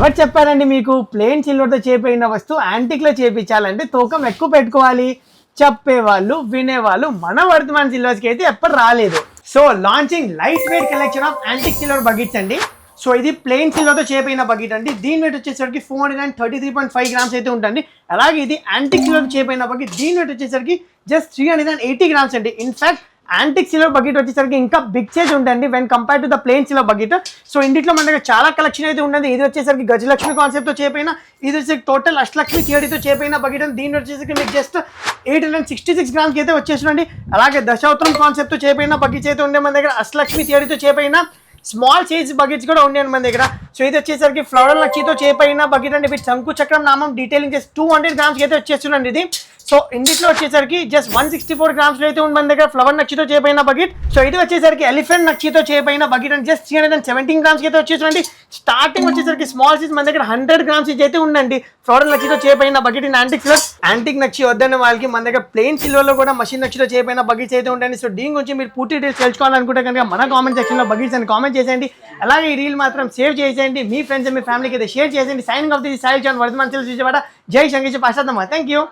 ఎవరు చెప్పారండి మీకు ప్లెయిన్ సిల్వర్తో చేపైన వస్తువు యాంటిక్లో చేపించాలంటే తూకం ఎక్కువ పెట్టుకోవాలి? చెప్పేవాళ్ళు వినేవాళ్ళు మన వర్ధమాన్ సిల్వర్స్కి అయితే ఎప్పుడు రాలేదు. So launching light weight collection of antique silver buckets అండి. సో ఇది ప్లెయిన్ సిల్వర్తో చేపైన బకెట్ అండి. దీని వెయిట్ వచ్చేసరికి 433.5 గ్రామ్స్ అయితే ఉంటుంది. అలాగే ఇది యాంటిక్ సిల్వర్ చేపైన బకెట్. దీని వెయిట్ వచ్చేసరికి జస్ట్ 380 గ్రామ్స్ అండి. ఇన్ఫాక్ట్ యాంటిక్ సిల్వర్ బకెట్ వచ్చేసరికి ఇంకా బిగ్ సైజ్ ఉంటుంది when compare to the plain silver bucket. So ఇంట్లో మన దగ్గర చాలా కలెక్షన్ అయితే ఉంటుంది. ఇది వచ్చేసరికి గజలక్ష్మి కాన్సెప్ట్తో చేపైన, ఇది వచ్చేసరికి టోటల్ అష్టలక్ష్మి థియరీతో చేపైన బకెట్ అండి. దీని వచ్చేసరికి మీకు జస్ట్ 866 గ్రామ్స్ అయితే వచ్చేసిందండి. అలాగే దశావతారం కాన్సెప్ట్తో చేపైన బకెట్స్ అయితే ఉండే మన దగ్గర. అష్టలక్ష్మి థియరీతో చేపైన స్మాల్ సైజ్ బకెట్స్ కూడా ఉన్నాయి మన దగ్గర. సో ఇది వచ్చేసరికి ఫ్లవర్ నక్షితో చేపైన బకెట్ అండి. విత్ శంకు చక్రం నామం డీటెయిలింగ్ చేసి 200 గ్రామ్స్ అయితే వచ్చేస్తుందండి ఇది. సో ఇందులో వచ్చేసరికి జస్ట్ 164 గ్రామ్స్ అయితే ఉంది మన దగ్గర ఫ్లవర్ నక్షితో చేపైన బకెట్. సో ఇది వచ్చేసరికి ఎలిఫెంట్ నక్షితో చేపైన బకెట్ అండి. జస్ట్ 317 గ్రామ్స్ అయితే వచ్చేసిందండి. స్టార్టింగ్ వచ్చేసరికి స్మాల్ సైజ్ మన దగ్గర 100 గ్రామ్స్ అయితే ఉందండి ఫ్లవర్ నక్షితో చేపైన bucket in antique silver. Antique నక్షి వద్దన్న వాళ్ళకి మన దగ్గర ప్లెయిన్ సిల్వర్ లో కూడా మషిన్ నక్షితో చేపైన బకెట్స్ అయితే ఉంటాయండి. సో దీని గురించి మీరు పూర్తి డీటెయిల్స్ తెలుసుకోవాలనుకుంటే కనుక మన కామెంట్ సెక్షన్ లో బకెట్స్ అని కామెంట్ చేసేయండి. అలాగే ఈ రీల్ మాత్రం సేవ్ చేసేయండి, మీ ఫ్రెండ్స్ మీ ఫ్యామిలీకి అయితే షేర్ చేసేయండి. సైనింగ్ ఆఫ్ ది సాయిల్ జాన్ వర్ధమాన్ సిల్వర్స్ విజయవాడ. జై శంకర్ పాశాతమ్మ. Thank you.